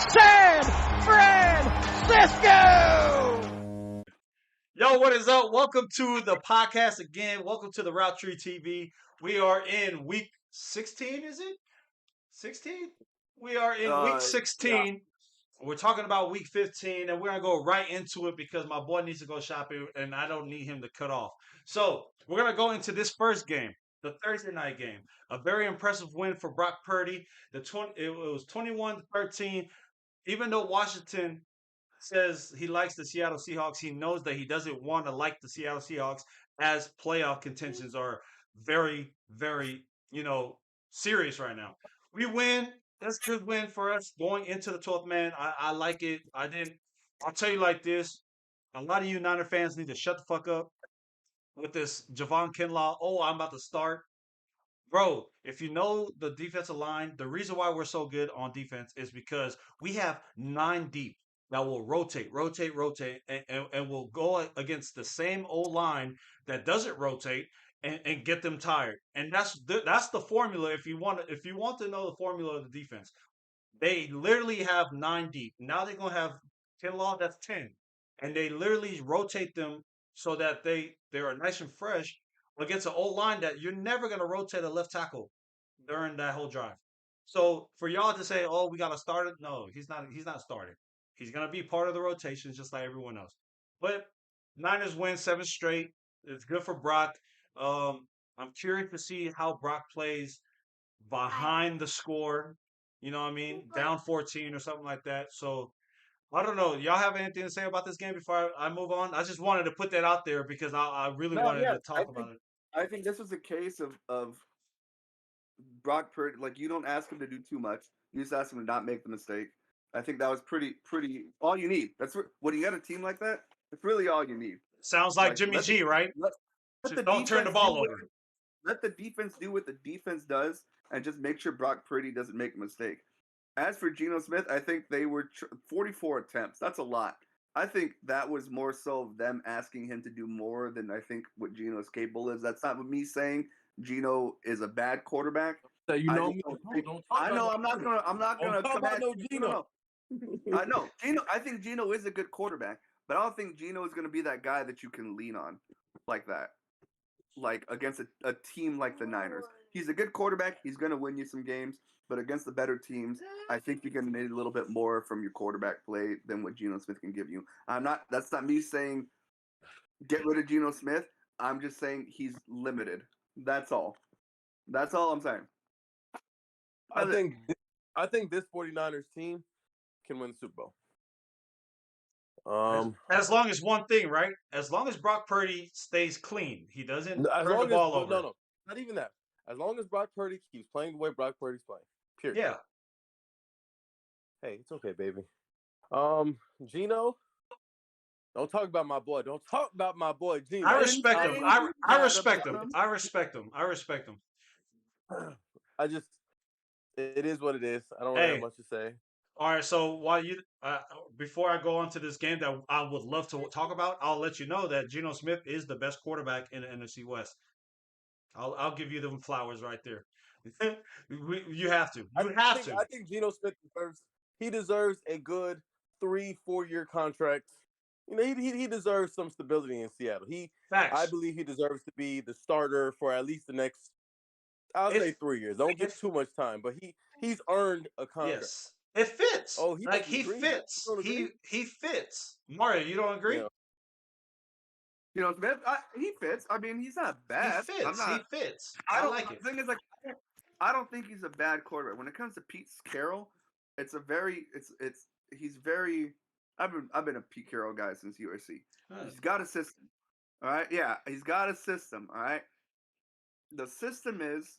San Francisco! Yo, what is up? Welcome to the podcast again. Welcome to the Route Tree TV. We are in week 16, is it? 16? We are in week 16. Yeah. We're talking about week 15, and we're going to go right into it because my boy needs to go shopping, and I don't need him to cut off. So, we're going to go into this first game, the Thursday night game. A very impressive win for Brock Purdy. It was 21-13. Even though Washington says he likes the Seattle Seahawks, he knows that he doesn't want to like the Seattle Seahawks as playoff contentions are very, very, serious right now. We win. That's a good win for us going into the 12th man. I like it. I'll tell you like this. A lot of you Niner fans need to shut the fuck up with this Javon Kinlaw. Oh, I'm about to start. Bro, if you know the defensive line, the reason why we're so good on defense is because we have 9 deep that will rotate, and will go against the same old line that doesn't rotate and get them tired. And that's the formula. If you want to know the formula of the defense, they literally have 9 deep. Now they're gonna have Kinlaw, that's 10, and they literally rotate them so that they are nice and fresh against an old line that you're never going to rotate a left tackle during that whole drive. So for y'all to say, "Oh, we got to start it," no, he's not. He's not starting. He's going to be part of the rotation just like everyone else. But Niners win 7 straight. It's good for Brock. I'm curious to see how Brock plays behind the score. You know what I mean? Down 14 or something like that. So I don't know. Y'all have anything to say about this game before I move on? I just wanted to put that out there because I really wanted to talk about it. I think this was a case of Brock Purdy. Like, you don't ask him to do too much. You just ask him to not make the mistake. I think that was pretty all you need. That's when you got a team like that. It's really all you need. Sounds like Jimmy G, right? Just don't turn the ball over. Let the defense do what the defense does, and just make sure Brock Purdy doesn't make a mistake. As for Geno Smith, I think they were 44 attempts. That's a lot. I think that was more so them asking him to do more than I think what Geno is capable of. That's not me saying Geno is a bad quarterback. So you know me. I know. I'm not gonna come at Geno. I know. I think Geno is a good quarterback, but I don't think Geno is gonna be that guy that you can lean on like that, like against a team like the Niners. He's a good quarterback. He's gonna win you some games. But against the better teams, I think you're going to need a little bit more from your quarterback play than what Geno Smith can give you. That's not me saying get rid of Geno Smith. I'm just saying he's limited. That's all. That's all I'm saying. I think this 49ers team can win the Super Bowl. As long as one thing, right? As long as Brock Purdy stays clean, he doesn't turn the ball over. No, not even that. As long as Brock Purdy keeps playing the way Brock Purdy's playing. Period. Yeah. Hey, it's okay, baby. Geno, don't talk about my boy. Don't talk about my boy, Geno. I respect him. I respect him. I respect him. I respect him. It is what it is. I don't really have much to say. All right, so before I go on to this game that I would love to talk about, I'll let you know that Geno Smith is the best quarterback in the NFC West. I'll give you them flowers right there. You have to. I think Geno Smith deserves a good 3-4 year contract. You know, he deserves some stability in Seattle. I believe he deserves to be the starter for at least the next, say 3 years. Don't give too much time, but he's earned a contract. Yes, it fits. Oh, he fits. He fits. Mario, you don't agree? Yeah. Smith, he fits. I mean, he's not bad. He fits. I like it. The thing is, like, I don't think he's a bad quarterback. When it comes to Pete Carroll, he's very. I've been a Pete Carroll guy since USC. He's got a system. All right, yeah, he's got a system. All right, the system is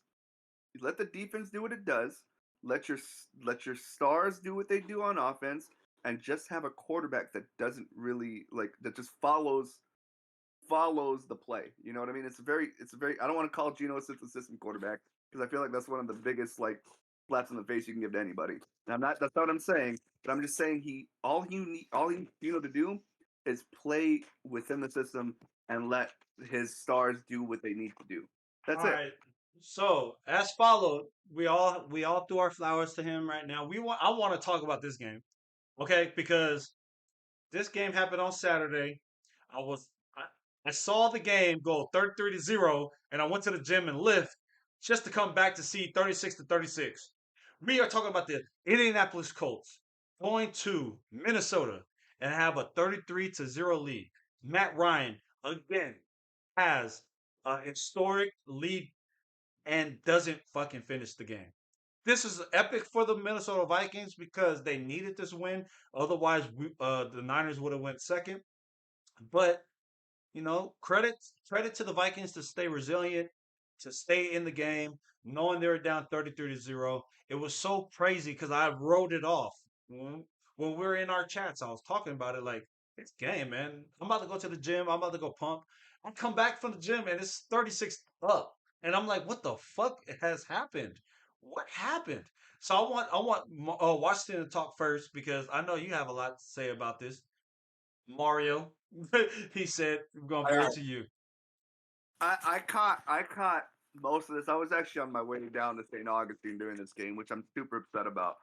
you let the defense do what it does. Let your stars do what they do on offense, and just have a quarterback that doesn't really that just follows the play. You know what I mean? It's a very. I don't want to call Geno a system quarterback because I feel like that's one of the biggest slaps in the face you can give to anybody. And that's not what I'm saying, but I'm just saying all he needs to do is play within the system and let his stars do what they need to do. That's all it. Right. So as followed, we all threw our flowers to him right now. I want to talk about this game, okay? Because this game happened on Saturday. I was I, I saw the game go 33-0, and I went to the gym and lift just to come back to see 36-36. We are talking about the Indianapolis Colts going to Minnesota and have a 33-0 lead. Matt Ryan again has a historic lead and doesn't fucking finish the game. This is epic for the Minnesota Vikings because they needed this win. Otherwise, the Niners would have went second. But credit to the Vikings to stay resilient, to stay in the game, knowing they were down 33-0. It was so crazy because I wrote it off when we were in our chats. I was talking about it like it's game, man. I'm about to go to the gym. I'm about to go pump. I come back from the gym and it's 36 up, and I'm like, what the fuck has happened? What happened? So I want Washington to talk first because I know you have a lot to say about this. Mario, he said, "We're gonna bring it to you." I caught most of this. I was actually on my way down to St. Augustine during this game, which I'm super upset about.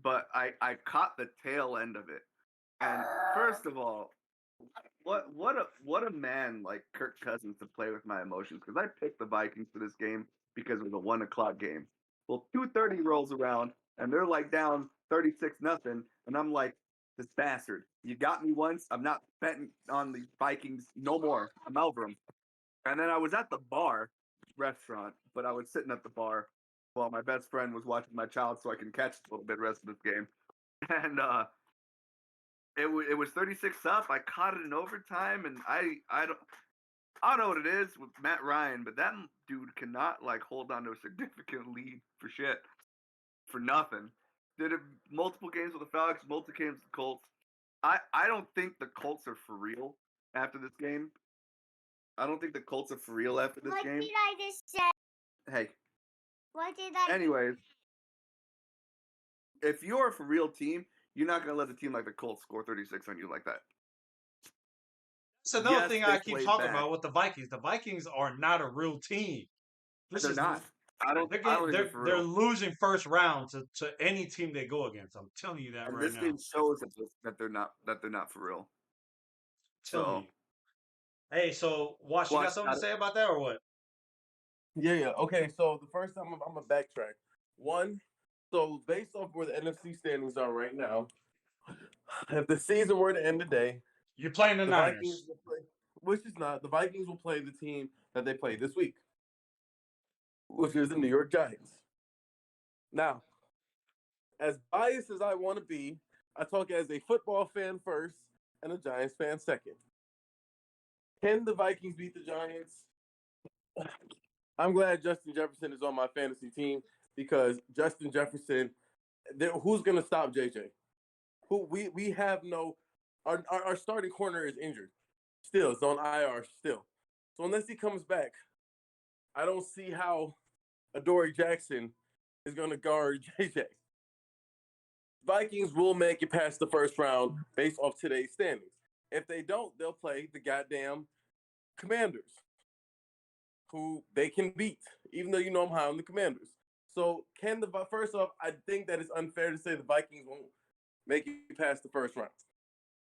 But I caught the tail end of it. And first of all, what a man like Kirk Cousins to play with my emotions, because I picked the Vikings for this game because it was a 1:00 game. Well, 2:30 rolls around and they're like down 36-0, and I'm like, this bastard, you got me once. I'm not betting on the Vikings no more. I'm over them. And then I was at the bar restaurant, but I was sitting at the bar while my best friend was watching my child so I can catch a little bit of the rest of this game. And it was 36 up. I caught it in overtime, and I don't know what it is with Matt Ryan, but that dude cannot like hold on to a significant lead for shit, for nothing. Did it multiple games with the Falcons, multiple games with the Colts. I don't think the Colts are for real after this game. I don't think the Colts are for real after this game. What did I just say? Hey. What did I? Anyways, if you're a for real team, you're not gonna let a team like the Colts score 36 on you like that. That's another thing I keep talking about with the Vikings. The Vikings are not a real team. They're not. They're losing first round to any team they go against. I'm telling you that and right this now. game shows that they're not for real. Telling you. Hey, so Wash, you got something to say about that or what? Yeah. Okay, so the first time I'm gonna backtrack. One, so based off where the NFC standings are right now, if the season were to end today, you're playing the Niners. Vikings will play, which is not. The Vikings will play the team that they played this week, which is the New York Giants. Now, as biased as I want to be, I talk as a football fan first and a Giants fan second. Can the Vikings beat the Giants? I'm glad Justin Jefferson is on my fantasy team because Justin Jefferson, who's going to stop JJ? We have no, our starting corner is injured still. It's on IR still. So unless he comes back, I don't see how Adoree Jackson is going to guard JJ. Vikings will make it past the first round based off today's standings. If they don't, they'll play the goddamn Commanders, who they can beat, even though you know I'm high on the Commanders. So first off, I think that it's unfair to say the Vikings won't make it past the first round.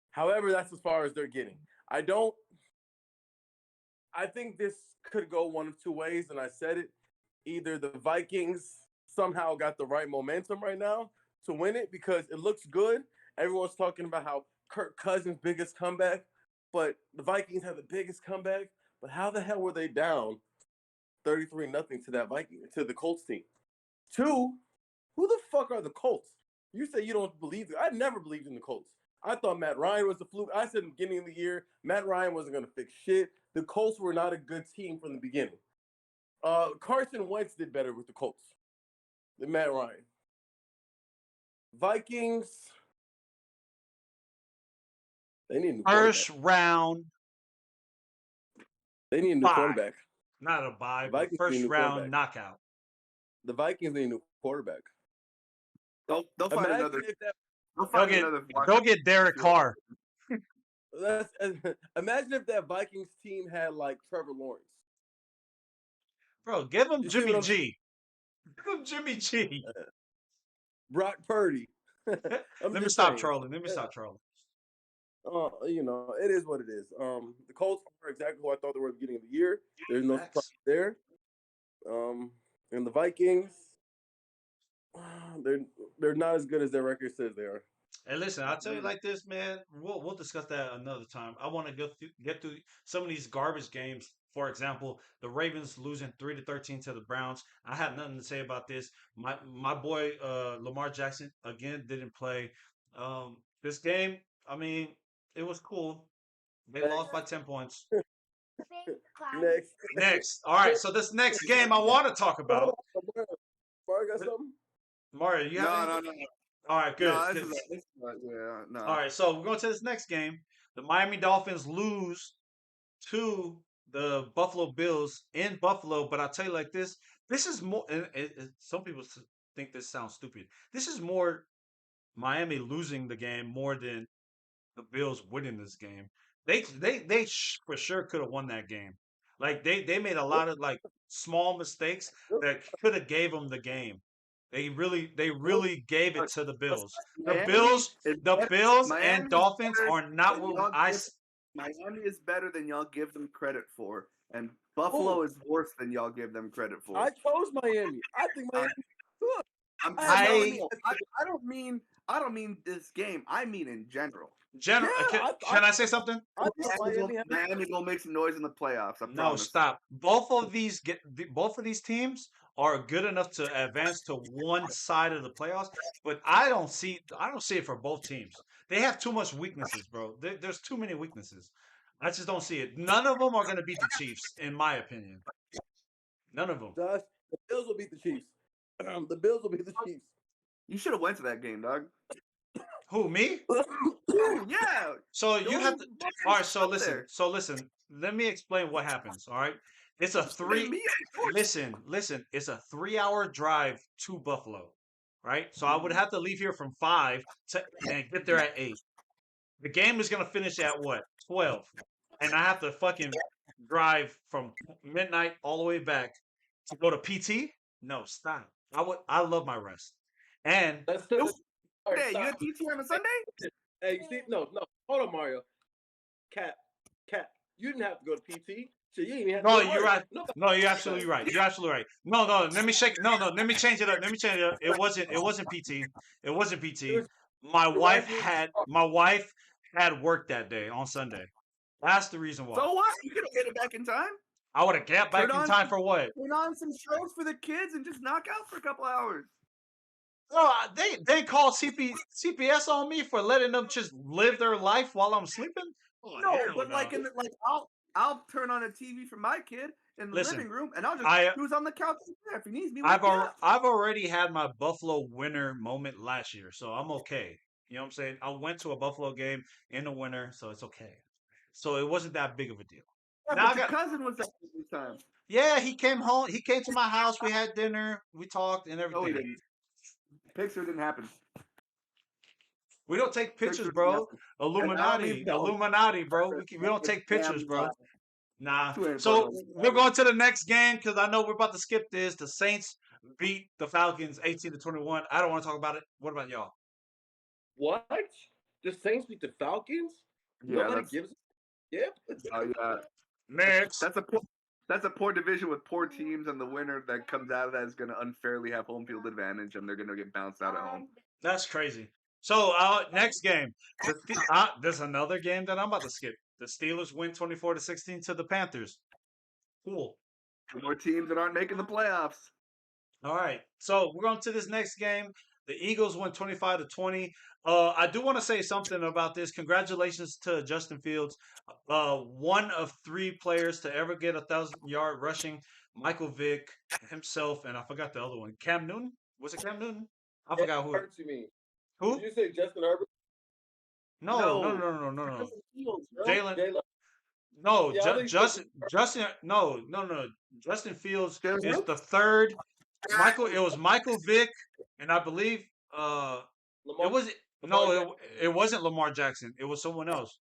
However, that's as far as they're getting. I think this could go one of two ways, and I said it. Either the Vikings somehow got the right momentum right now to win it because it looks good. Everyone's talking about how Kirk Cousins' biggest comeback, but the Vikings had the biggest comeback. But how the hell were they down 33-0 to the Colts team? Two, who the fuck are the Colts? You say you don't believe it. I never believed in the Colts. I thought Matt Ryan was a fluke. I said in the beginning of the year, Matt Ryan wasn't going to fix shit. The Colts were not a good team from the beginning. Carson Wentz did better with the Colts than Matt Ryan. Vikings, they need a new first round. They need a new quarterback. Not a bye, but first round knockout. The Vikings need a new quarterback. They'll find another. They'll get Derek Carr. Imagine if that Vikings team had like Trevor Lawrence. Bro, give him Jimmy G. Jimmy G. Brock Purdy. Let me stop trolling. Let me stop trolling. It is what it is. The Colts are exactly who I thought they were at the beginning of the year. There's no surprise there. And the Vikings, they're not as good as their record says they are. Hey, listen, I'll tell you like this, man. We'll discuss that another time. I want to get through some of these garbage games. For example, the Ravens losing 3-13 to the Browns. I have nothing to say about this. My boy Lamar Jackson again didn't play. This game, I mean, it was cool. They lost by 10 points. Next. All right. So this next game I want to talk about. Mario got something? Mario, you have No. All right, good. No. All right, so we're going to this next game. The Miami Dolphins lose to the Buffalo Bills in Buffalo, but I'll tell you like this. This is more, some people think this sounds stupid. This is more Miami losing the game more than the Bills winning this game. They for sure could have won that game. Like they made a lot of like small mistakes that could have gave them the game. They really gave it to the Bills. The Bills and Dolphins are not what Miami is better than y'all give them credit for, and Buffalo is worse than y'all give them credit for. I chose Miami. I think Miami. I don't mean this game. I mean in general. Can I say something? Miami gonna make some noise in the playoffs. I promise. No, stop. Both of these teams are good enough to advance to one side of the playoffs, but I don't see it for both teams. They have too much weaknesses, bro. There's too many weaknesses. I just don't see it. None of them are going to beat the Chiefs, in my opinion. None of them. Josh, the Bills will beat the Chiefs. The Bills will beat the Chiefs. You should have went to that game, dog. Who, me? Yeah. So you have to. All right. So listen. Let me explain what happens. All right. It's a Listen. It's a 3-hour drive to Buffalo, right? So I would have to leave here from 5 and get there at 8. The game is gonna finish at what? 12, and I have to fucking drive from midnight all the way back to go to PT. No, stop. I love my rest. And That's still. Hey, you had PT on a Sunday? Hey, you see, no, hold on, Mario. Cap, you didn't have to go to PT. So you didn't even have to you're right. No, you're absolutely right. You're absolutely right. No, let me change it up. It wasn't PT. It wasn't PT. My wife had work that day on Sunday. That's the reason why. So what? You could have get it back in time. I would have got back in time for what? Turn on some shows for the kids and just knock out for a couple hours. No, they call CPS on me for letting them just live their life while I'm sleeping. Oh, no, but I'll turn on a TV for my kid in the living room, and I'll just who's on the couch if he needs me. I've already had my Buffalo winter moment last year, so I'm okay. You know what I'm saying? I went to a Buffalo game in the winter, so it's okay. So it wasn't that big of a deal. Yeah, but your cousin was there this time. Yeah, he came home. He came to my house. We had dinner. We talked and everything. No, he didn't. Picture didn't happen. We don't take pictures, bro. Illuminati, bro. We don't take pictures, bro. Nah. So we're going to the next game because I know we're about to skip this. The Saints beat the Falcons 18-21. I don't want to talk about it. What about y'all? What? The Saints beat the Falcons? Yeah, nobody gives. Yep. Yeah. Next. That's a poor division with poor teams, and the winner that comes out of that is going to unfairly have home field advantage, and they're going to get bounced out at home. That's crazy. So next game, there's another game that I'm about to skip. The Steelers win 24-16 to the Panthers. Cool. Two more teams that aren't making the playoffs. All right. So we're going to this next game. The Eagles won 25-20. I do want to say something about this. Congratulations to Justin Fields, one of 3 players to ever get 1,000-yard rushing. Michael Vick himself, and I forgot the other one. Cam Newton? Was it Cam Newton? I forgot who. You mean? Who? Did you say Justin Herbert? No. Jalen. No, Justin. No. Justin Fields is the third. It was Michael Vick, and I believe it wasn't Lamar Jackson. It was someone else.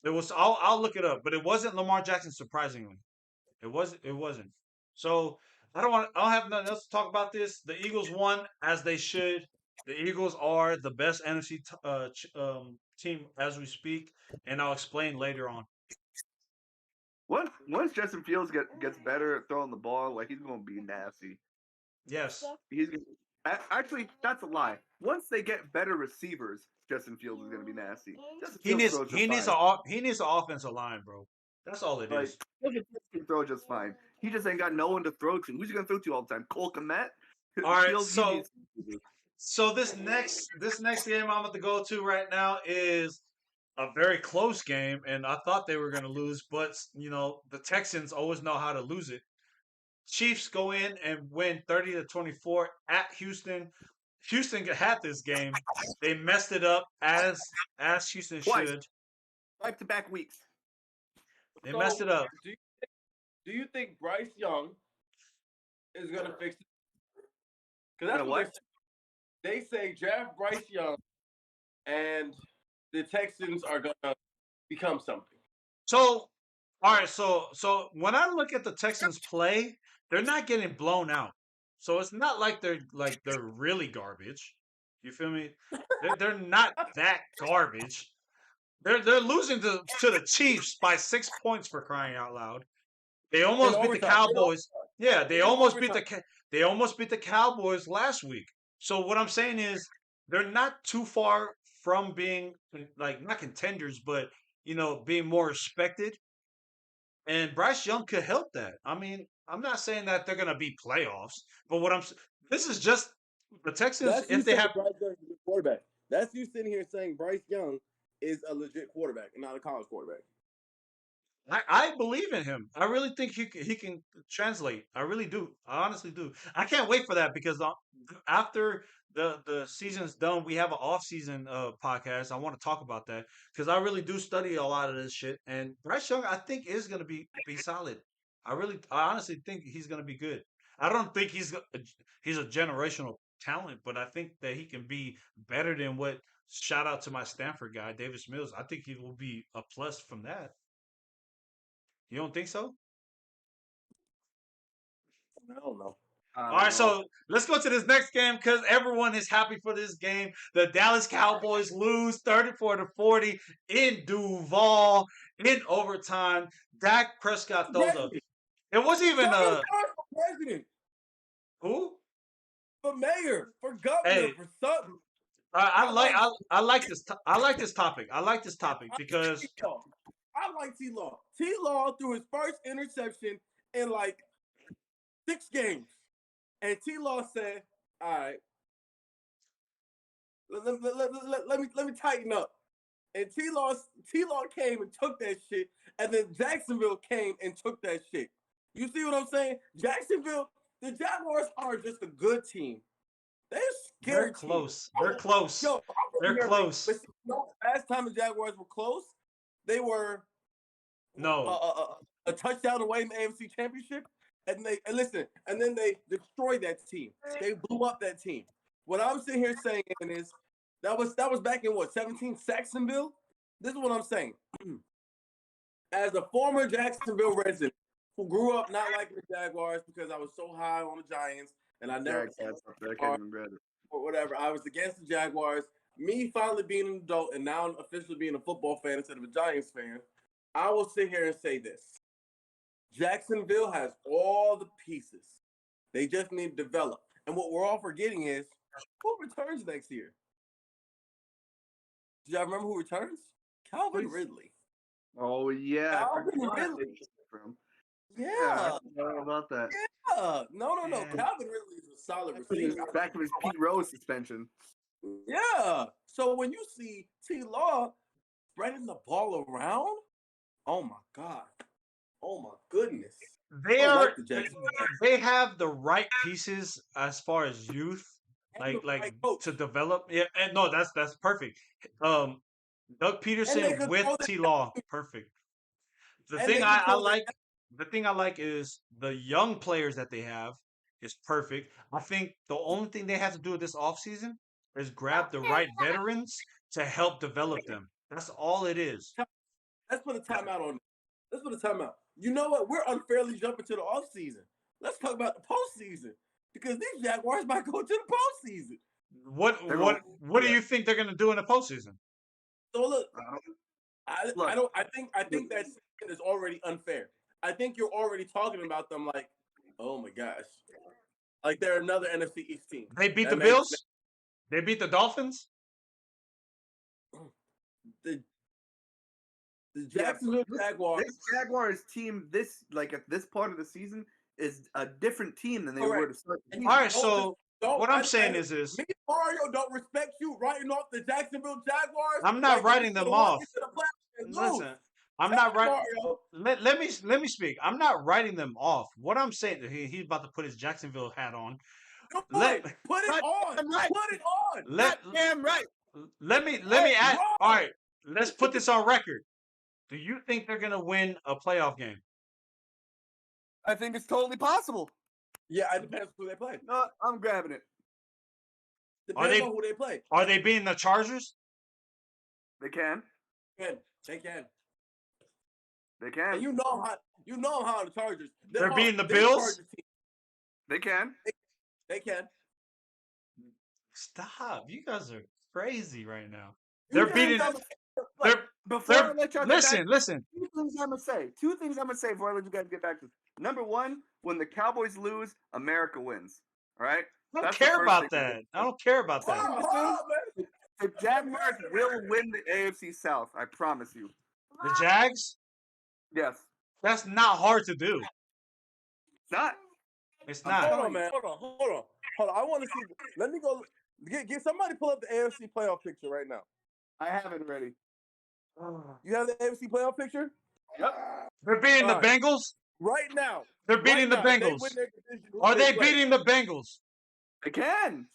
It was. I'll look it up, but it wasn't Lamar Jackson. Surprisingly, it wasn't. So I don't have nothing else to talk about this. The Eagles won as they should. The Eagles are the best NFC team as we speak, and I'll explain later on. Once Justin Fields gets better at throwing the ball, like he's going to be nasty. Yes. Actually, that's a lie. Once they get better receivers, Justin Fields is going to be nasty. He needs an offensive line, bro. That's all it is. Justin Fields can throw just fine. He just ain't got no one to throw to. Who's he going to throw to all the time? Cole Kmet? All right, so this next game I'm about to go to right now is a very close game, and I thought they were going to lose, but the Texans always know how to lose it. Chiefs go in and win 30-24 at Houston. Houston had this game. They messed it up as Houston should. Back-to-back weeks. They messed it up. Do you think Bryce Young is going to fix it? Because that's what they say. Draft Bryce Young, and the Texans are going to become something. So, all right. So when I look at the Texans play, they're not getting blown out. So it's not like they're really garbage. You feel me? They're not that garbage. They're losing to the Chiefs by 6 points, for crying out loud. They almost beat the Cowboys. Yeah, they almost beat the Cowboys last week. So what I'm saying is they're not too far from being not contenders, but being more respected. And Bryce Young could help that. I mean, I'm not saying that they're gonna be playoffs, but this is just the Texans. If they have Bryce Young is a quarterback, that's you sitting here saying Bryce Young is a legit quarterback and not a college quarterback. I believe in him. I really think he can translate. I really do. I honestly do. I can't wait for that because after the season's done, we have an off-season podcast. I want to talk about that because I really do study a lot of this shit. And Bryce Young, I think, is going to be solid. I honestly think he's going to be good. I don't think he's a generational talent, but I think that he can be better than what. Shout out to my Stanford guy, Davis Mills. I think he will be a plus from that. You don't think so? I don't know. All right, so let's go to this next game because everyone is happy for this game. The Dallas Cowboys lose 34-40 in Duval in overtime. Dak Prescott throws up. It wasn't even for president. Who? For mayor, for governor, for something. I like this. I like this topic. I like this topic because I like T-Law. T-Law threw his first interception in 6 games. And T-Law said, all right, let me tighten up. And T-Law came and took that shit. And then Jacksonville came and took that shit. You see what I'm saying? Jacksonville, the Jaguars are just a good team. They're scared. They're close. They're close. Yo, they're close. But last time the Jaguars were close, they were a touchdown away in the AFC Championship. And then they destroyed that team. They blew up that team. What I'm sitting here saying is that was back in 17 Saxonville. This is what I'm saying. As a former Jacksonville resident who grew up not liking the Jaguars because I was so high on the Giants and I never or whatever. I was against the Jaguars. Me finally being an adult and now officially being a football fan instead of a Giants fan, I will sit here and say this. Jacksonville has all the pieces. They just need to develop. And what we're all forgetting is who returns next year? Do y'all remember who returns? Calvin Ridley. Oh, yeah. Calvin Ridley. Yeah. I don't know about that. Yeah. No. Yeah. Calvin Ridley is a solid receiver. Back from his Pete Rose suspension. Yeah. So when you see T-Law spreading the ball around, oh, my God. Oh my goodness! They have the right pieces as far as youth, to develop. Yeah, and no, that's perfect. Doug Peterson with T-Law, perfect. The thing I like is the young players that they have is perfect. I think the only thing they have to do this offseason is grab the right veterans to help develop them. That's all it is. Let's put a timeout on it. Let's put a timeout. You know what? We're unfairly jumping to the offseason. let's talk about the postseason because these Jaguars might go to the postseason. What do you think they're gonna do in the postseason? So look, I think that is already unfair. I think you're already talking about them like, oh my gosh, like they're another NFC East team. They beat the Bills. They beat the Dolphins. The Jacksonville Jaguars. This Jaguars team, at this part of the season, is a different team than they were to start. All right, so what I'm saying is, me and Mario don't respect you writing off the Jacksonville Jaguars. I'm not writing them off. Listen, I'm not writing. Let me speak. I'm not writing them off. What I'm saying, he's about to put his Jacksonville hat on. Put it on. Right. Put it on. Damn right. Let me ask. All right, let's put this on record. Do you think they're gonna win a playoff game? I think it's totally possible. Yeah, it depends who they play. No, I'm grabbing it. Depends on who they play. Are they beating the Chargers? They can. They can. They can. And you know how the Chargers. They're beating the Bills. They can. They can. Stop! You guys are crazy right now. They're beating. Listen. Two things I'm gonna say before I let you guys get back to this. Number one, when the Cowboys lose, America wins. All right. I don't care about that. I don't care about that. The Jaguars will win the AFC South. I promise you. The Jags? Yes. That's not hard to do. It's not. It's not. Hold on, man. Hold on. I want to see. Let me go. Get somebody pull up the AFC playoff picture right now. I have it ready. You have the AFC playoff picture? Yep. They're beating the Bengals? Right now. They're beating the Bengals. Are they beating the Bengals? They can.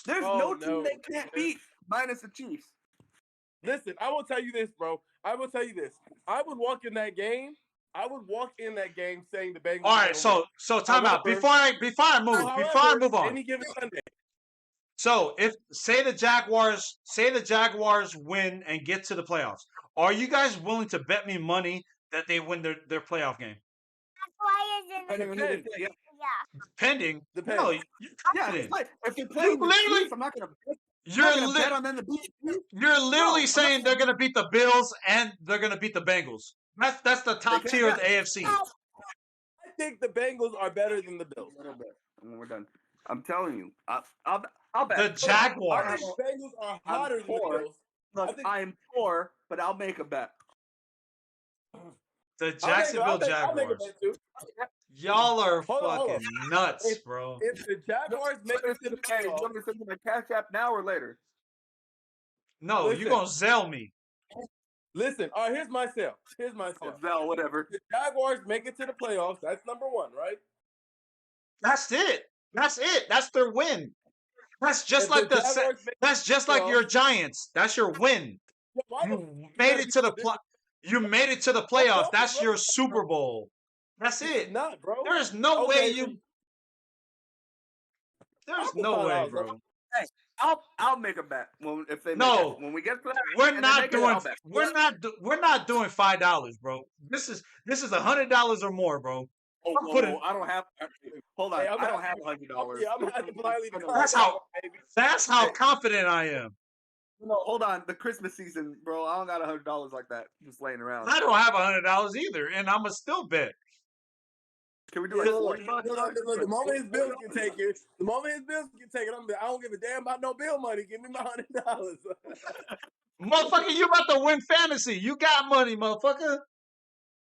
There's no team they can't beat, minus the Chiefs. Listen, I will tell you this, bro. I will tell you this. I would walk in that game saying the Bengals. All right, so time out. Before I move on. Any given Sunday. So say the Jaguars win and get to the playoffs. Are you guys willing to bet me money that they win their playoff game? That's why it's in the Yeah. Pending. Depends. No, you're confident. If you're playing the Chiefs, I'm not gonna bet on them to beat you. You're literally saying they're gonna beat the Bills and they're gonna beat the Bengals. That's the top tier of the AFC. I think the Bengals are better than the Bills. We're done. I'm telling you. I'll bet. The Jaguars. The Bengals are hotter than the Bills. Look, I'm poor, but I'll make a bet. The Jacksonville Jaguars. Y'all are fucking nuts, bro. If the Jaguars make it to the playoffs, you want me to send you my Cash App now or later? No, you're gonna sell me. Listen, all right, here's my sale. Zell, whatever. The Jaguars make it to the playoffs. That's number one, right? That's it. That's their win. That's just like your Giants. That's your win. You made it to the playoffs. That's your Super Bowl. That's it. Not, bro. There's no way you. There's no way, bro. Hey, I'll make a bet if they when we get to that. We're not doing $5, bro. This is $100 or more, bro. I don't have. Hold on, I don't have $100. Yeah, I'm gonna have to blindly. That's how confident I am. No, hold on. The Christmas season, bro. I don't got $100 like that just laying around. I don't have $100 either, and I'ma still bet. Can we do it? The moment his bills can take it, I don't give a damn about no bill money. Give me my $100. Motherfucker, you about to win fantasy. You got money, motherfucker.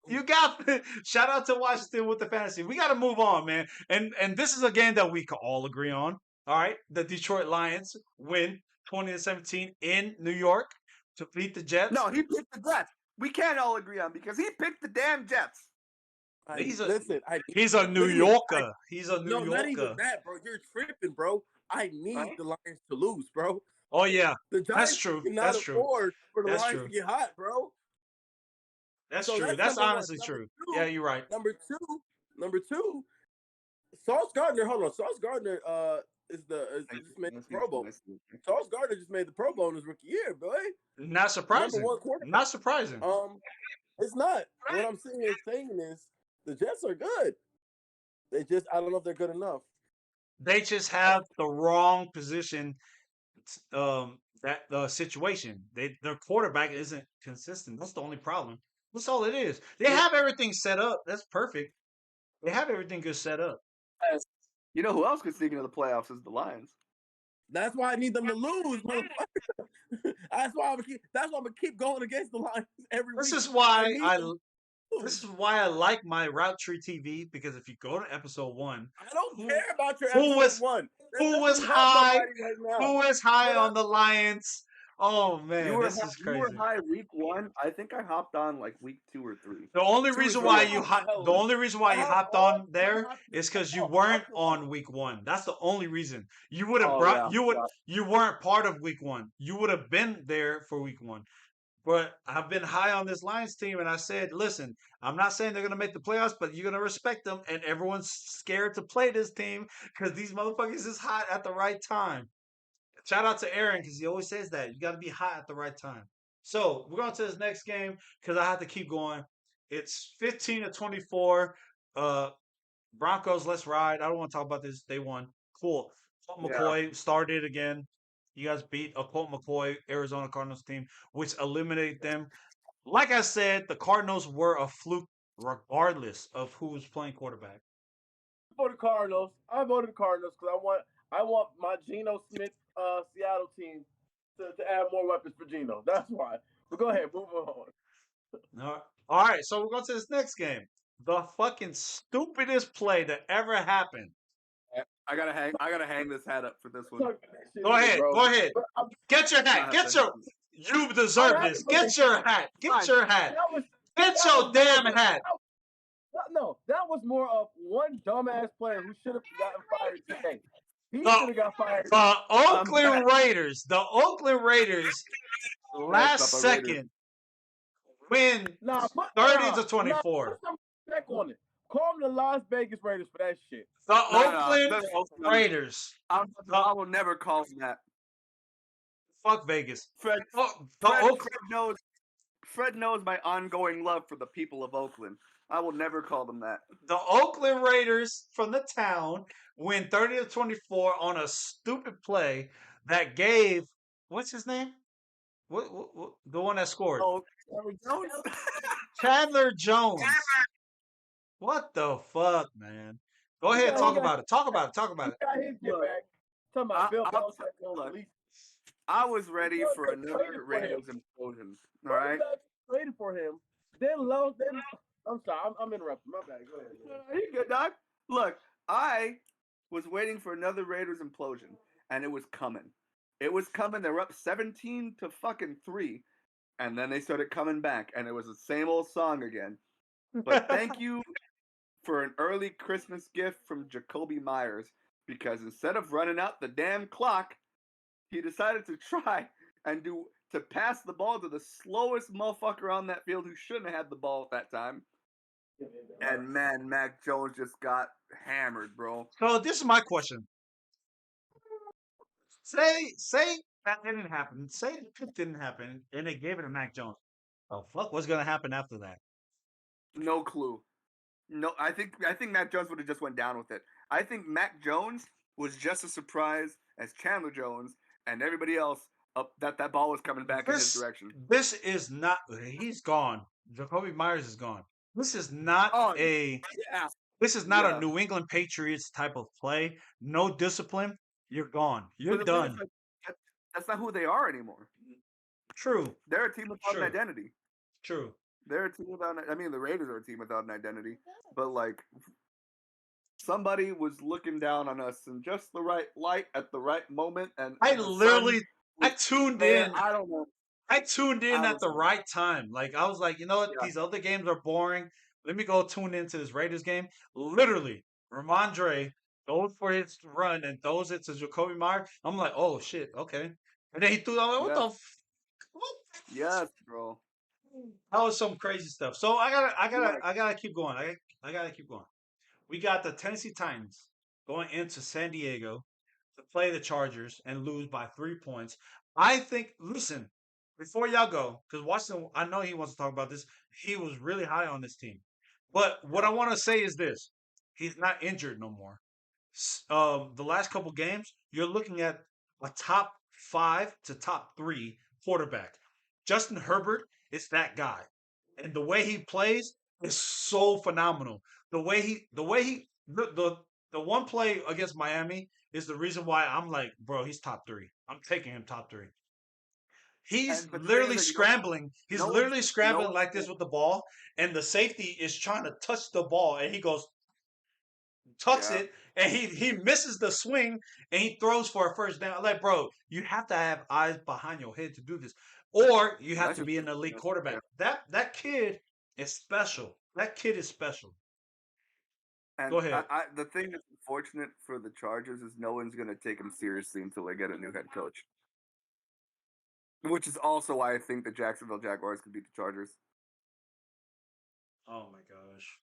You got shout out to Washington with the fantasy. We got to move on, man. And this is a game that we can all agree on. All right, the Detroit Lions win 20-17 in New York to beat the Jets. No, he picked the Jets. We can't all agree on because he picked the damn Jets. He's a New Yorker. He's a New Yorker. Not even that, bro. You're tripping, bro. I need the Lions to lose, bro. Oh yeah, that's true. That's true. For the Lions to get hot, bro. That's true. That's honestly true. Yeah, you're right. Number two. Sauce Gardner. Hold on. Sauce Gardner just made the Pro Bowl. Sauce Gardner just made the Pro Bowl in his rookie year, boy. Not surprising. Not surprising. It's not. What I'm saying is the Jets are good. I don't know if they're good enough. They just have the wrong position. That the situation. Their quarterback isn't consistent. That's the only problem. That's all it is. They have everything set up. That's perfect. They have everything good set up. You know who else could sneak into the playoffs is the Lions. That's why I need them to lose. That's why I'm gonna keep going against the Lions every week. This is why I like my Route Tree TV, because if you go to episode 1, I don't care about your episode 1. Who was high? Who was high on the Lions? Oh man, this is crazy. You were high week 1. I think I hopped on like week 2 or 3. The only reason why you hopped on there is because you weren't on week 1. That's the only reason. You would have you weren't part of week 1. You would have been there for week 1. But I've been high on this Lions team, and I said, listen, I'm not saying they're going to make the playoffs, but you're going to respect them, and everyone's scared to play this team because these motherfuckers is hot at the right time. Shout out to Aaron, because he always says that. You got to be hot at the right time. So we're going to this next game because I have to keep going. It's 15-24. Broncos, let's ride. I don't want to talk about this. They won. Cool. Colt McCoy started again. You guys beat a Colt McCoy Arizona Cardinals team, which eliminated them. Like I said, the Cardinals were a fluke regardless of who was playing quarterback. I voted Cardinals. I voted the Cardinals because I want my Geno Smith Seattle team to add more weapons for Geno. That's why. But go ahead, move on. All right, so we're going to this next game. The fucking stupidest play that ever happened. I gotta hang this hat up for this one. Go ahead. Get your hat. You deserve this. Get your hat. Get your damn hat. No, that was more of one dumbass player who should have gotten fired today. He should have got fired. The Oakland Raiders last second win 30-24. Put some respect on it. Call them the Las Vegas Raiders for that shit. The Oakland Raiders. I will never call them that. Fuck Vegas. Fred knows my ongoing love for the people of Oakland. I will never call them that. The Oakland Raiders from the town win 30-24 on a stupid play that gave, what's his name? What the one that scored? Oh, Chandler Jones. What the fuck, man? Go ahead, talk about it. Talk about it. I was ready for another Raiders implosion. All right. Waiting for him. I'm sorry. I'm interrupting. My bad. Go ahead. You good, Doc? Look, I was waiting for another Raiders implosion, and it was coming. They were up 17-3, and then they started coming back, and it was the same old song again. But thank you for an early Christmas gift from Jacoby Myers, because instead of running out the damn clock, he decided to try and to pass the ball to the slowest motherfucker on that field who shouldn't have had the ball at that time. And man, Mac Jones just got hammered, bro. So this is my question. Say that didn't happen. Say the pick didn't happen, and they gave it to Mac Jones. Oh fuck, what's gonna happen after that? No clue. No, I think Mac Jones would have just went down with it. I think Mac Jones was just as surprised as Chandler Jones and everybody else that ball was coming back in his direction. This is not. He's gone. Jacoby Myers is gone. This is not This is not a New England Patriots type of play. No discipline. You're gone. You're done. That's not who they are anymore. True. They're a team without an identity. True. They're a team without. I mean, the Raiders are a team without an identity. But like, somebody was looking down on us in just the right light at the right moment, and I tuned in. I don't know. I tuned in at the right time. Like, I was like, you know what? These other games are boring. Let me go tune into this Raiders game. Literally, Ramondre goes for his run and throws it to Jacoby Myers. I'm like, oh shit, okay. And then he threw. I'm like, what the? Yes, bro. That was some crazy stuff. So I gotta keep going. I gotta keep going. We got the Tennessee Titans going into San Diego to play the Chargers and lose by 3 points. I think. Listen, before y'all go, because Washington, I know he wants to talk about this. He was really high on this team. But what I want to say is this. He's not injured no more. The last couple games, you're looking at a top 5 to top 3 quarterback. Justin Herbert is that guy, and the way he plays is so phenomenal. The one play against Miami is the reason why I'm like, bro, he's top 3. I'm taking him top 3. He's literally scrambling. He's literally scrambling like this with the ball, and the safety is trying to touch the ball, and he goes, tucks it, and he misses the swing, and he throws for a first down. Like, bro, you have to have eyes behind your head to do this, or you have to be an elite quarterback. That kid is special. That kid is special. And go ahead. The thing that's unfortunate for the Chargers is no one's going to take him seriously until they get a new head coach. Which is also why I think the Jacksonville Jaguars could beat the Chargers. Oh my gosh!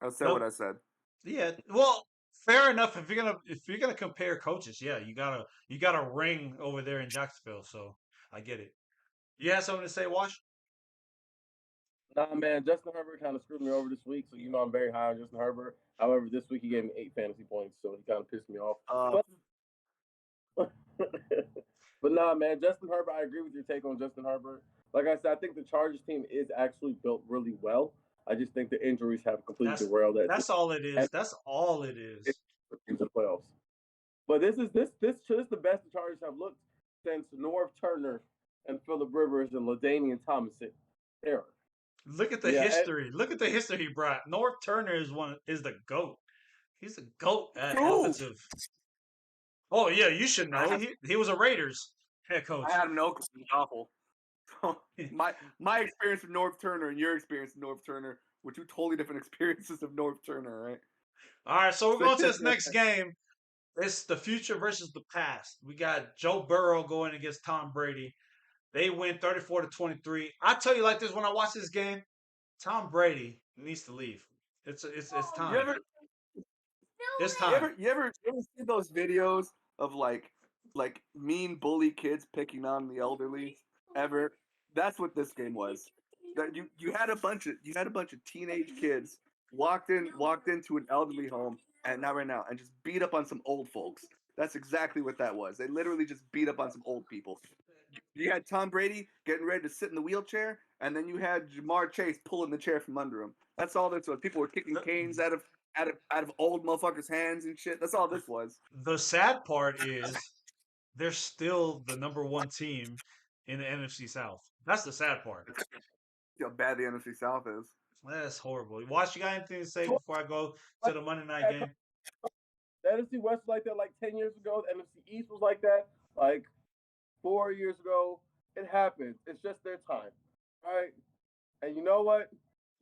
I said what I said. Yeah, well, fair enough. If you're gonna compare coaches, yeah, you got a ring over there in Jacksonville, so I get it. You have something to say, Wash? Nah, man, Justin Herbert kind of screwed me over this week, so I'm very high on Justin Herbert. However, this week he gave me 8 fantasy points, so he kind of pissed me off. But nah, man, Justin Herbert, I agree with your take on Justin Herbert. Like I said, I think the Chargers team is actually built really well. I just think the injuries have completely derailed that. That's all it is. That's all it is. In the playoffs. But this is the best the Chargers have looked since Norv Turner and Phillip Rivers and LaDainian Tomlinson era. Look at the history. Look at the history he brought. Norv Turner is the GOAT. He's the GOAT at offensive. Oh yeah, you should know. He was a Raiders head coach. I had no awful. my experience with Norv Turner and your experience with Norv Turner were two totally different experiences of Norv Turner, right? All right, so we're going to this next game. It's the future versus the past. We got Joe Burrow going against Tom Brady. They win 34-23. I tell you like this, when I watch this game, Tom Brady needs to leave. It's time. It's time. You ever see those videos of like mean bully kids picking on the elderly? Ever? That's what this game was. That you had a bunch of teenage kids walked into an elderly home and just beat up on some old folks. That's exactly what that was. They literally just beat up on some old people. You had Tom Brady getting ready to sit in the wheelchair, and then you had Jamar Chase pulling the chair from under him. That's all this was. People were kicking canes out of old motherfuckers' hands and shit. That's all this was. The sad part is they're still the number 1 team in the NFC South. That's the sad part. See how bad the NFC South is. That's horrible. Watch, you got anything to say before I go to the Monday night game? The NFC West was like that like 10 years ago. The NFC East was like that like 4 years ago. It happens. It's just their time. All right? And you know what?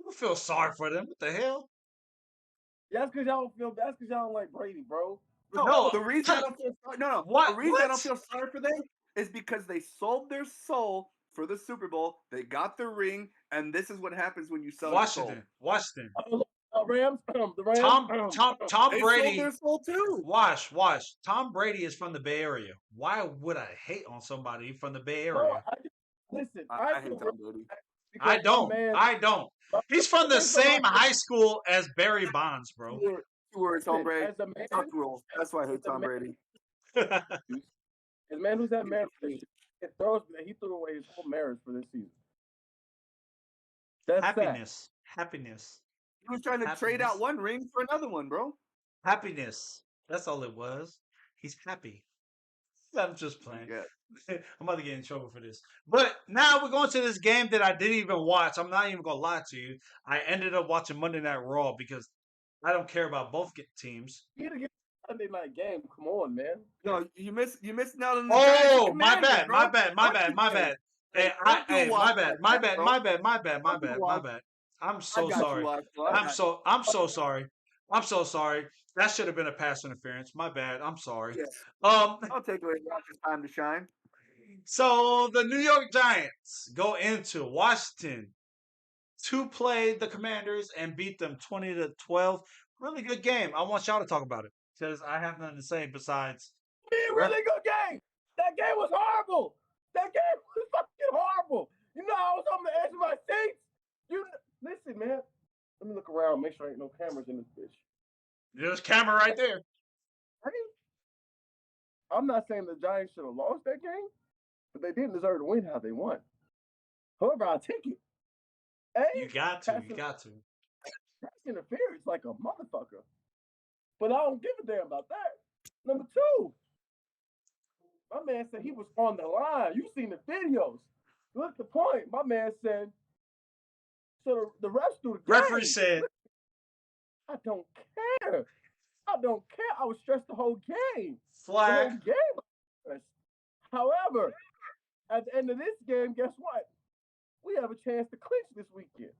You feel sorry for them. What the hell? That's because y'all don't like Brady, bro. No, the reason I don't feel sorry. No. The reason I don't feel sorry for them is because they sold their soul for the Super Bowl. They got the ring, and this is what happens when you sell your soul. Washington. Rams. The Rams. Tom Brady. They sold their soul too. Watch. Tom Brady is from the Bay Area. Why would I hate on somebody from the Bay Area? Listen, I hate Tom Brady. I don't. He's from the same high school as Barry Bonds, bro. 2 words, Tom Brady. That's why I hate Tom Brady. The man who's that man, he threw away his whole marriage for this season. That's happiness. sad. Happiness. He was trying to trade out one ring for another one, bro. Happiness. That's all it was. He's happy. I'm just playing. Yeah. I'm about to get in trouble for this. But now we're going to this game that I didn't even watch. I'm not even going to lie to you. I ended up watching Monday Night Raw because I don't care about both teams. You gotta get Sunday night game. Come on, man. No, you missed out on the Oh, my bad. Hey, my bad. I'm so sorry. I'm so sorry. That should have been a pass interference. My bad. I'm sorry. Yeah. I'll take away Roger's time to shine. So the New York Giants go into Washington to play the Commanders and beat them 20-12. Really good game. I want y'all to talk about it because I have nothing to say besides. Really good game. That game was horrible. That game was fucking horrible. You know, I was on the edge of my seats. Listen, man. Let me look around. Make sure ain't no cameras in this bitch. There's a camera right there. I'm not saying the Giants should have lost that game, but they didn't deserve to win how they won. However, I'll take it. You got to. Pass interference like a motherfucker. But I don't give a damn about that. Number 2, my man said he was on the line. You seen the videos. Look the point. My man said, so the refs threw the game. Referee said, I don't care. I was stressed the whole game. Flag. The whole game. However, at the end of this game, guess what? We have a chance to clinch this weekend.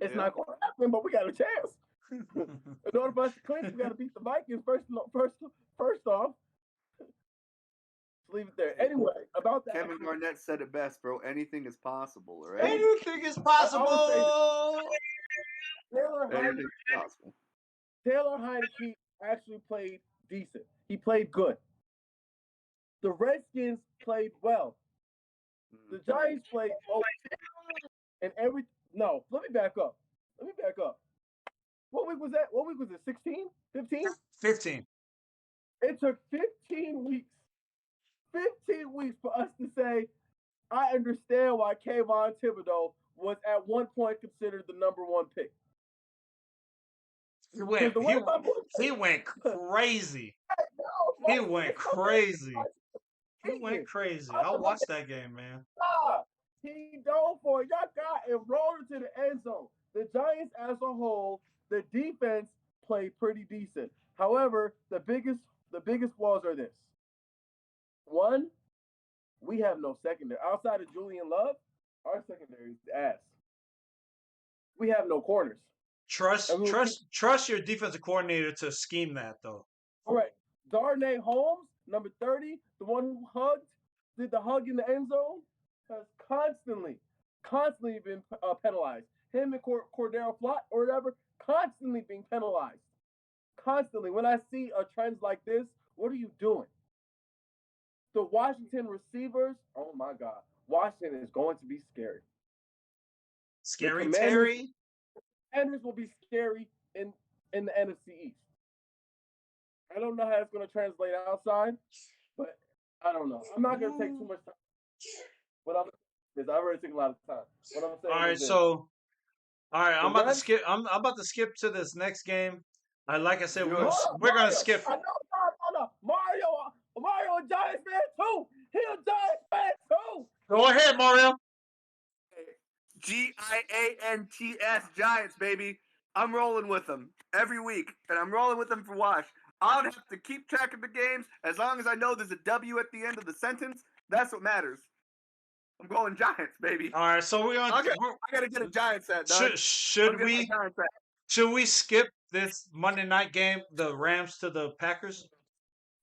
It's not going to happen, but we got a chance. In order for us to clinch, we got to beat the Vikings first off. Leave it there. Anyway, about that. Kevin Garnett said it best, bro. Anything is possible, right? Anything is possible. Taylor Heineke actually played decent. He played good. The Redskins played well. The Giants played okay. And let me back up. What week was that? What week was it? 16? 15? 15. It took 15 weeks. 15 weeks for us to say, I understand why Kayvon Thibodeau was at one point considered the number 1 pick. He went crazy. He went crazy. I watched that game, man. He dove for it. Y'all got it rolled into the end zone. The Giants as a whole, the defense played pretty decent. However, the biggest flaws are this. 1, we have no secondary. Outside of Julian Love, our secondary is ass. We have no corners. Trust your defensive coordinator to scheme that, though. All right. Darnay Holmes, number 30, the one who did the hug in the end zone, has constantly been penalized. Him and Cordero Flott or whatever, constantly being penalized. Constantly. When I see trends like this, what are you doing? The Washington receivers, oh my God. Washington is going to be scary. Scary Terry? Commanders will be scary in the NFC East. I don't know how it's going to translate outside, but I don't know. I'm not going to take too much time. But I've already taken a lot of time. What I'm saying I'm about to skip to this next game. Like I said, we're going to skip. No. Mario a Giants fan too. He a Giants fan too. Go ahead, Mario. Giants Giants, baby. I'm rolling with them every week, and I'm rolling with them for Wash. I don't have to keep track of the games. As long as I know there's a W at the end of the sentence, that's what matters. I'm going Giants, baby. All right, so I gotta get a Giants hat, dog. Should we skip this Monday night game, the Rams to the Packers?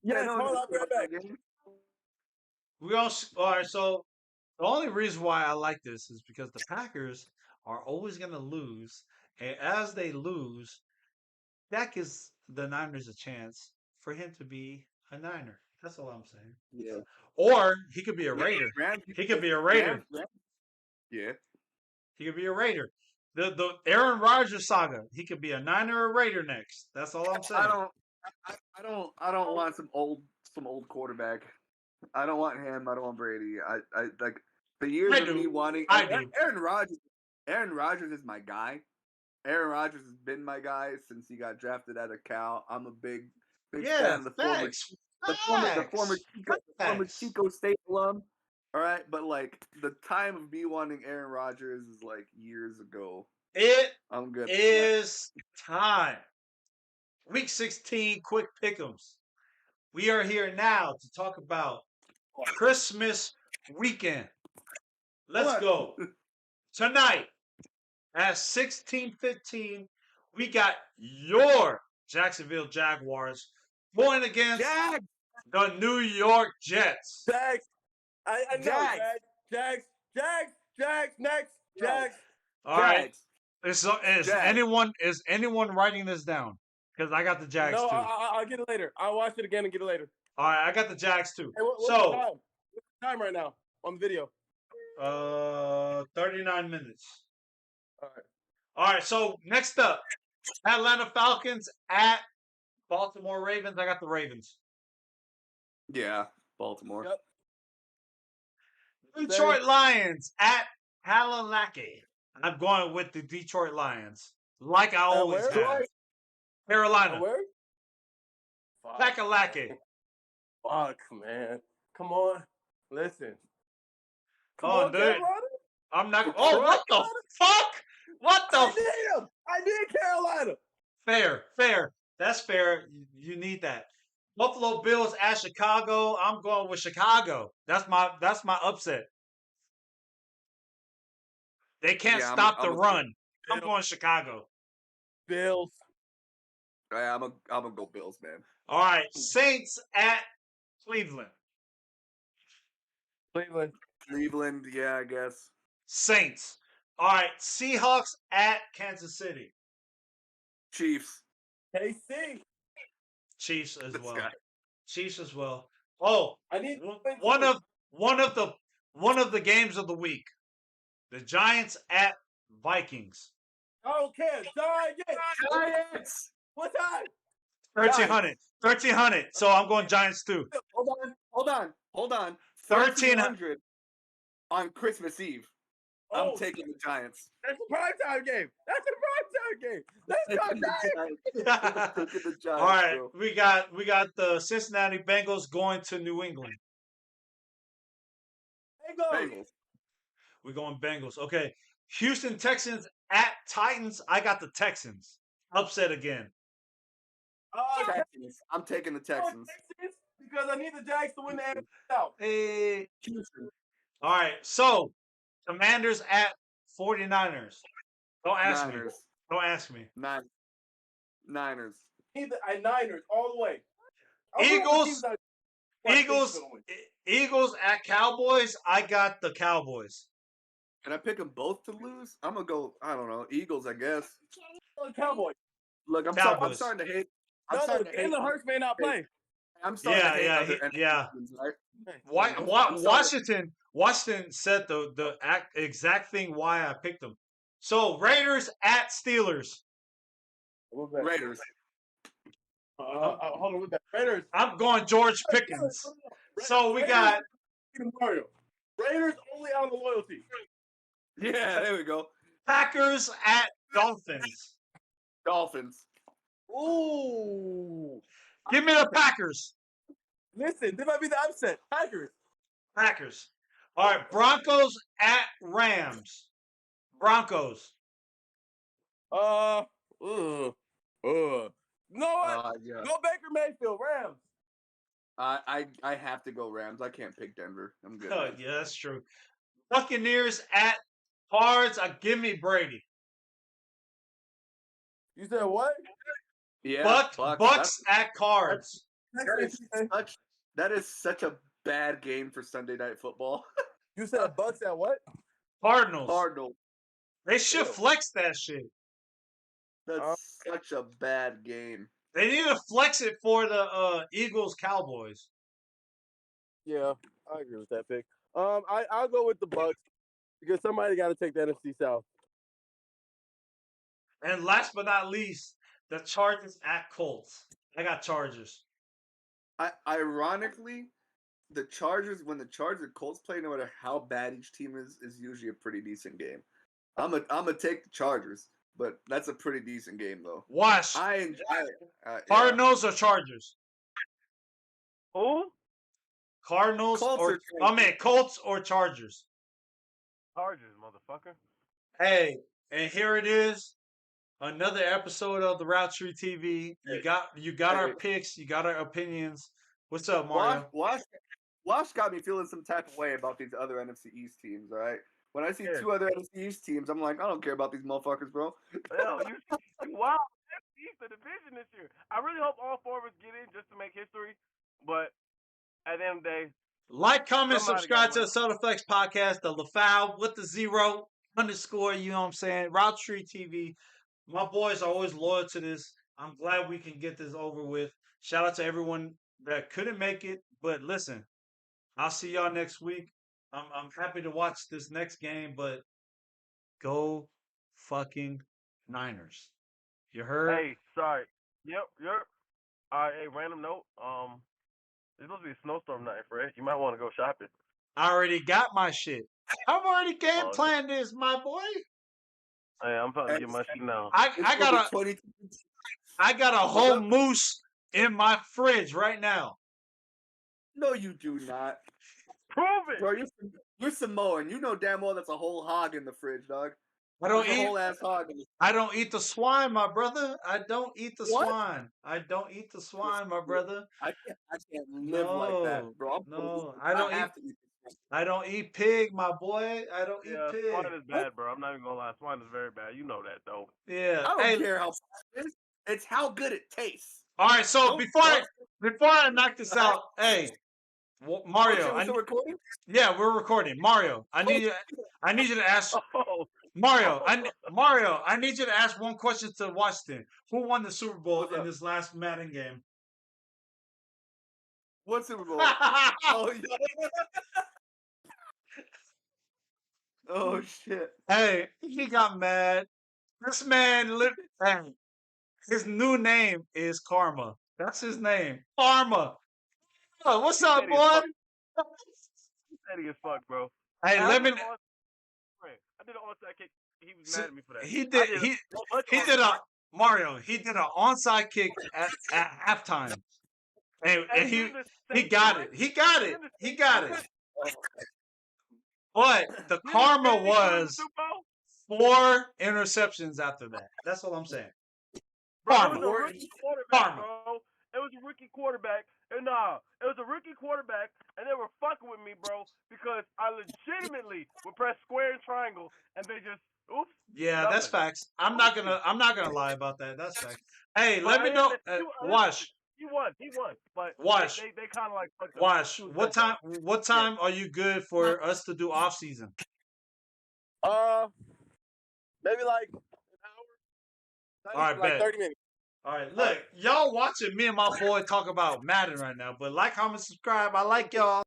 Yeah, hold on, right back. All right, so the only reason why I like this is because the Packers are always going to lose, and as they lose, that gives the Niners a chance for him to be a Niner. That's all I'm saying. Yeah. Or he could be a Raider. He could be a Raider. Yeah. He could be a Raider. The Aaron Rodgers saga. He could be a Niner or a Raider next. That's all I'm saying. I don't want some old quarterback. I don't want him. I don't want Brady. I like the years of me wanting. Aaron Rodgers is my guy. Aaron Rodgers has been my guy since he got drafted out of Cal. I'm a big fan of the former Chico State alum. All right, but like the time of me wanting Aaron Rodgers is like years ago. I'm good. Is time. Week 16, quick pick'ems. We are here now to talk about Christmas weekend. Let's go. Tonight at 16:15, we got your Jacksonville Jaguars going against the New York Jets. Jags. I know. Jags. Next. Jags. All right. Is anyone writing this down? Because I got the Jags too. I'll get it later. I'll watch it again and get it later. All right, I got the Jags too. Hey, what's the time right now on the video? 39 minutes. All right. All right. So next up, Atlanta Falcons at Baltimore Ravens. I got the Ravens. Yeah, Baltimore. Yep. Detroit Lions at Kakalaki. I'm going with the Detroit Lions, like I always have. Carolina. Where? Kakalaki. Fuck, man. Come on. Listen. Come on, dude. Carolina? I'm not. Oh, what the fuck? What the? I need Carolina. Fair. That's fair. You need that. Buffalo Bills at Chicago. I'm going with Chicago. That's my upset. They can't stop the run. I'm going Chicago. Bills. Yeah, I'm gonna go Bills, man. All right, Saints at Cleveland. Cleveland, yeah, I guess. Saints. All right, Seahawks at Kansas City. Chiefs. KC. Chiefs as well. Guy. Chiefs as well. Oh, I need one of the games of the week. The Giants at Vikings. I don't care. Giants. What time? 1300. So I'm going Giants too. Hold on. 1300 on Christmas Eve. I'm taking the Giants. That's a primetime game. Let's go Giants. The Giants. All right, bro. we got the Cincinnati Bengals going to New England. Bengals. We're going Bengals. Okay. Houston Texans at Titans. I got the Texans. Upset again. Texans. I'm taking the Texans. Because I need the Jags to win the NFC South. Hey. All right. So, Commanders at 49ers. Don't ask me. Niners. Niners all the way. Eagles at Cowboys. I got the Cowboys. Can I pick them both to lose? I'm gonna go. I don't know. Eagles, I guess. Cowboys. Look, I'm starting to hate. Jalen Hurts may not play. I'm starting to hate other teams, right? Washington said the exact thing why I picked them. So Raiders at Steelers. Raiders. Hold on with that. Raiders. I'm going George Pickens. So we got Raiders only out of loyalty. Yeah, there we go. Packers at Dolphins. Dolphins. Ooh. Give me the Packers. Listen, this might be the upset. Packers. All right, Broncos at Rams. Broncos. No what? Yeah. Go Baker Mayfield, Rams. I have to go Rams. I can't pick Denver. I'm good. Oh, yeah, that's true. Buccaneers at Cards. Give me Brady. You said what? Yeah, Bucks at Cards. That is such a bad game for Sunday Night Football. You said Bucks at what? Cardinals. They should flex that shit. That's such a bad game. They need to flex it for the Eagles Cowboys. Yeah, I agree with that pick. I'll go with the Bucks because somebody got to take the NFC South. And last but not least, the Chargers at Colts. I got Chargers. Ironically, the Chargers, when the Chargers and Colts play, no matter how bad each team is usually a pretty decent game. I'm gonna take the Chargers, but that's a pretty decent game though. Wash. I enjoy it. Cardinals or Chargers? Who? Colts or Chargers? Chargers, motherfucker. Hey, and here it is. Another episode of the Route Tree TV. You got our picks. You got our opinions. What's up, Mario? Wash got me feeling some type of way about these other NFC East teams. All right, when I see two other NFC East teams, I'm like, I don't care about these motherfuckers, bro. Wow, NFC East the division this year. I really hope all four of us get in just to make history. But at the end of the day, like, comment, subscribe to the Sodaflex podcast, the LaFowl with the 0_, you know what I'm saying? Route Tree TV. My boys are always loyal to this. I'm glad we can get this over with. Shout out to everyone that couldn't make it. But listen, I'll see y'all next week. I'm happy to watch this next game, but go fucking Niners. You heard? Hey, sorry. Yep. All right, hey, random note. There's supposed to be a snowstorm tonight, Fred. You might want to go shopping. I already got my shit. I've already game Oh, planned this, my boy. Hey, I'm about to get my shit now. I got a whole moose in my fridge right now. No, you do not. Prove it, bro. You're Samoan. You know damn well that's a whole hog in the fridge, dog. I don't There's eat a whole ass hog. I don't eat the swine, my brother. I don't eat the What? swine. I don't eat the swine, my brother. I can't live like that, bro. I don't eat. I don't eat pig, my boy. I don't eat pig. Swine is bad, bro. I'm not even gonna lie. Swine is very bad. You know that, though. Yeah. I don't care how it is. It's how good it tastes. All right. So before I knock this out, hey, Mario. We're still recording? Yeah, we're recording. Mario, I need you to ask. Mario, I need you to ask one question to Washington. Who won the Super Bowl in this last Madden game? What Super Bowl? Oh, oh shit! Hey, he got mad. This man, hey, his new name is Karma. That's his name, Karma. Oh, what's up, boy? Petty as fuck, bro. Hey, let me. I did an onside kick. He was mad at me for that. He did a Mario. He did an onside kick at halftime, and he got it. He got it. He got it. But the karma was 4 interceptions after that. That's all I'm saying. Karma. It was a rookie quarterback, bro. It was a rookie quarterback. And it was a rookie quarterback, and they were fucking with me, bro, because I legitimately would press square and triangle, and they just oops. Yeah, that's facts. I'm not gonna lie about that. That's facts. Hey, let me know. Wash. He won, but Wash. They kind of like fucked up. Wash. What time are you good for us to do off season? Maybe like an hour. All right, like 30 minutes. All right, look, y'all watching me and my boy talk about Madden right now, but like, comment, subscribe. I like y'all.